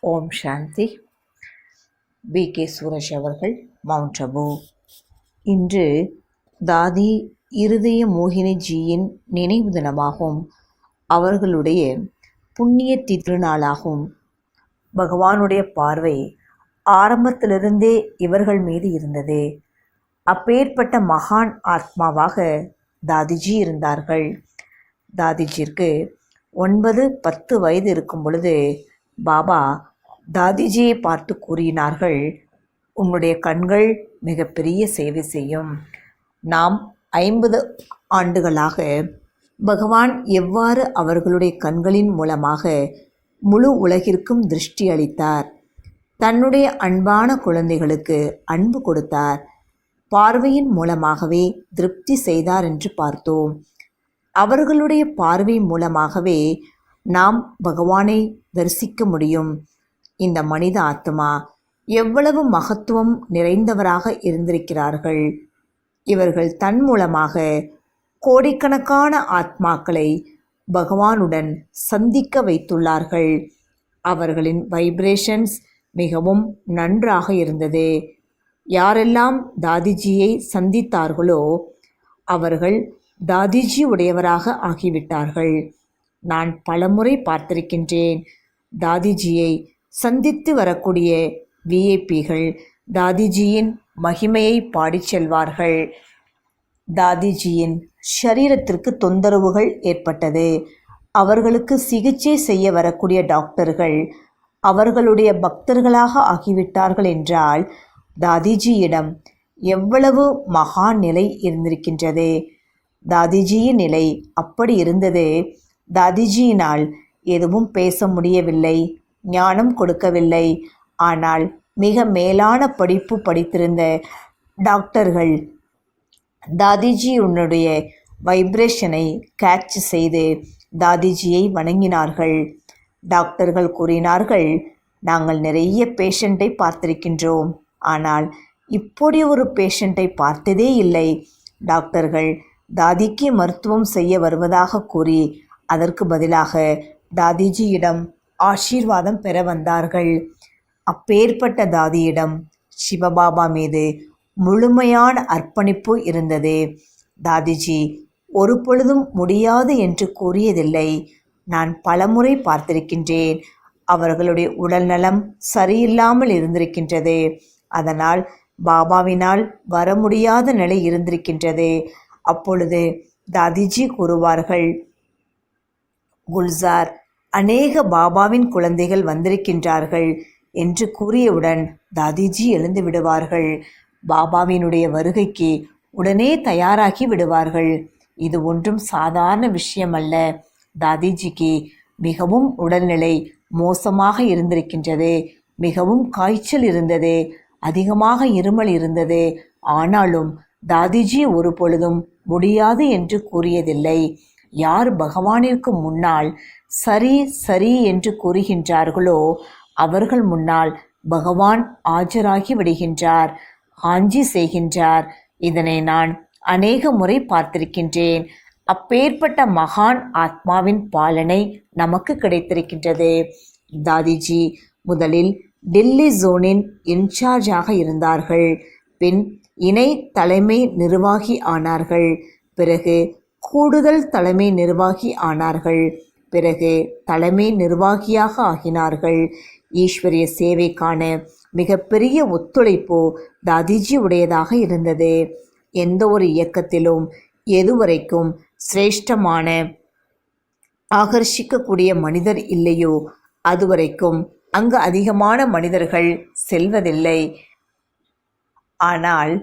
ஓம் சாந்தி. B.K. Suresh அவர்கள், mount Abu. இன்று தாதி இருதய மோகினிஜியின் நினைவு தினமாகும். அவர்களுடைய புண்ணிய திருநாளாகும். பகவானுடைய பார்வை ஆரம்பத்திலிருந்தே இவர்கள் மீது இருந்தது. அப்பேற்பட்ட மகான் ஆத்மாவாக தாதிஜி இருந்தார்கள். தாதிஜிற்கு 9-10 வயது இருக்கும் பொழுது பாபா தாதிஜியை பார்த்து கூறினார்கள், உன்னுடைய கண்கள் மிகப்பெரிய சேவை செய்யும். நாம் 50 ஆண்டுகளாக பகவான் எவ்வாறு அவர்களுடைய கண்களின் மூலமாக முழு உலகிற்கும் திருஷ்டி அளித்தார், தன்னுடைய அன்பான குழந்தைகளுக்கு அன்பு கொடுத்தார், பார்வையின் மூலமாகவே திருப்தி செய்தார் என்று பார்த்தோம். அவர்களுடைய பார்வை மூலமாகவே நாம் பகவானை தரிசிக்க முடியும். இந்த மனித ஆத்மா எவ்வளவு மகத்துவம் நிறைந்தவராக இருந்திருக்கிறார்கள். இவர்கள் தன் மூலமாக கோடிக்கணக்கான ஆத்மாக்களை பகவானுடன் சந்திக்க வைத்துள்ளார்கள். அவர்களின் வைப்ரேஷன்ஸ் மிகவும் நன்றாக இருந்தது. யாரெல்லாம் தாதிஜியை சந்தித்தார்களோ அவர்கள் தாதிஜி உடையவராக ஆகிவிட்டார்கள். நான் பலமுறை பார்த்திருக்கின்றேன். தாதிஜியை சந்தித்து வரக்கூடிய விஐபிகள் தாதிஜியின் மகிமையை பாடிச் செல்வார்கள். தாதிஜியின் ஷரீரத்திற்கு தொந்தரவுகள் ஏற்பட்டது. அவர்களுக்கு சிகிச்சை செய்ய வரக்கூடிய டாக்டர்கள் அவர்களுடைய பக்தர்களாக ஆகிவிட்டார்கள் என்றால் தாதிஜியிடம் எவ்வளவு மகா நிலை இருந்திருக்கின்றது. தாதிஜியின் நிலை அப்படி இருந்தது. தாதிஜியினால் எதுவும் பேச முடியவில்லை, ஞானம் கொடுக்கவில்லை. ஆனால் மிக மேலான படிப்பு படித்திருந்த டாக்டர்கள் தாதிஜியுடைய வைப்ரேஷனை கேட்ச் செய்து தாதிஜியை வணங்கினார்கள். டாக்டர்கள் கூறினார்கள், நாங்கள் நிறைய பேஷண்ட்டை பார்த்திருக்கின்றோம், ஆனால் இப்படி ஒரு பேஷண்ட்டை பார்த்ததே இல்லை. டாக்டர்கள் தாதிக்கு மருத்துவம் செய்ய வருவதாக கூறி அதற்கு பதிலாக தாதிஜியிடம் ஆசீர்வாதம் பெற வந்தார்கள். அப்பேற்பட்ட தாதியிடம் சிவபாபா மீது முழுமையான அர்ப்பணிப்பு இருந்தது. தாதிஜி ஒரு பொழுதும் முடியாது என்று கூறியதில்லை. நான் பலமுறை பார்த்திருக்கின்றேன். அவர்களுடைய உடல்நலம் சரியில்லாமல் இருந்திருக்கின்றது. அதனால் பாபாவினால் வர முடியாத நிலை இருந்திருக்கின்றது. அப்பொழுது தாதிஜி கூறுவார்கள், குல்சார், அநேக பாபாவின் குழந்தைகள் வந்திருக்கின்றார்கள் என்று கூறியவுடன் தாதிஜி எழுந்து விடுவார்கள். பாபாவினுடைய வருகைக்கு உடனே தயாராகி விடுவார்கள். இது ஒன்றும் சாதாரண விஷயமல்ல. தாதிஜிக்கு மிகவும் உடல்நிலை மோசமாக இருந்திருக்கின்றது. மிகவும் காய்ச்சல் இருந்தது, அதிகமாக இருமல் இருந்தது. ஆனாலும் தாதிஜி ஒரு பொழுதும் முடியாது என்று கூறியதில்லை. யார் பகவானிற்கு முன்னால் சரி சரி என்று கூறுகின்றார்களோ அவர்கள் முன்னால் பகவான் ஆஜராகி விடுகின்றார், ஆஞ்சி செய்கின்றார். இதனை நான் அநேக முறை பார்த்திருக்கின்றேன். அப்பேற்பட்ட மகான் ஆத்மாவின் பாலனை நமக்கு கிடைத்திருக்கின்றது. தாதிஜி முதலில் டெல்லி ஜோனின் இன்சார்ஜாக இருந்தார்கள். பின் இணை தலைமை நிர்வாகி ஆனார்கள். பிறகு கூடுதல் தலைமை நிர்வாகி ஆனார்கள். பிறகு தலைமை நிர்வாகியாக ஆகினார்கள். ஈஸ்வரிய சேவைக்கான மிகப்பெரிய ஒத்துழைப்பு தாதிஜி உடையதாக இருந்தது. எந்த ஒரு இயக்கத்திலும் எதுவரைக்கும் சிரேஷ்டமான ஆகர்ஷிக்கக்கூடிய மனிதர் இல்லையோ அதுவரைக்கும் அங்கு அதிகமான மனிதர்கள் செல்வதில்லை. ஆனால்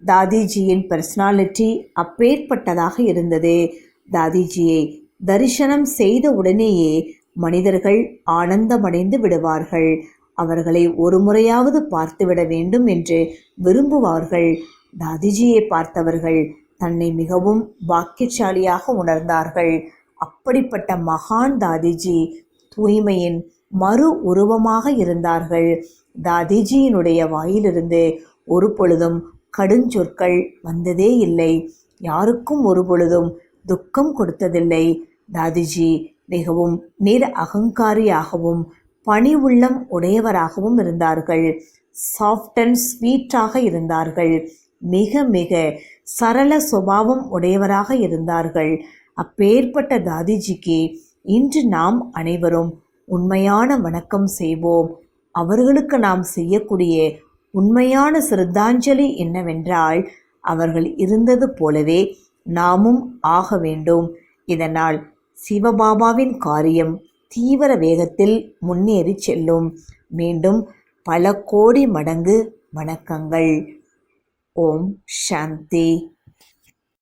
தாதிஜியின் பர்சனாலிட்டி அப்பேற்பட்டதாக இருந்தது. தாதிஜியை தரிசனம் செய்த உடனேயே மனிதர்கள் ஆனந்தமடைந்து விடுவார்கள். அவர்களை ஒரு முறையாவது பார்த்துவிட வேண்டும் என்று விரும்புவார்கள். தாதிஜியை பார்த்தவர்கள் தன்னை மிகவும் பாக்கியசாலியாக உணர்ந்தார்கள். அப்படிப்பட்ட மகான் தாதிஜி தூய்மையின் மறு உருவமாக இருந்தார்கள். தாதிஜியினுடைய வாயிலிருந்து ஒரு பொழுதும் கடுஞ்சொற்கள் வந்ததே இல்லை. யாருக்கும் ஒரு பொழுதும் துக்கம் கொடுத்ததில்லை. தாதிஜி மிகவும் நிர் அகங்காரியாகவும் பணி உள்ளம் உடையவராகவும் இருந்தார்கள். சாஃப்ட் அண்ட் ஸ்வீட்டாக இருந்தார்கள். மிக மிக சரள சுபாவம் உடையவராக இருந்தார்கள். அப்பேற்பட்ட தாதிஜிக்கு இன்று நாம் அனைவரும் உண்மையான வணக்கம் செய்வோம். அவர்களுக்கு நாம் செய்யக்கூடிய உண்மையான சிரத்தாஞ்சலி என்னவென்றால், அவர்கள் இருந்தது போலவே நாமும் ஆக வேண்டும். இதனால் சிவபாபாவின் காரியம் தீவிர வேகத்தில் முன்னேறி செல்லும். மீண்டும் பல கோடி மடங்கு வணக்கங்கள். ஓம் சாந்தி.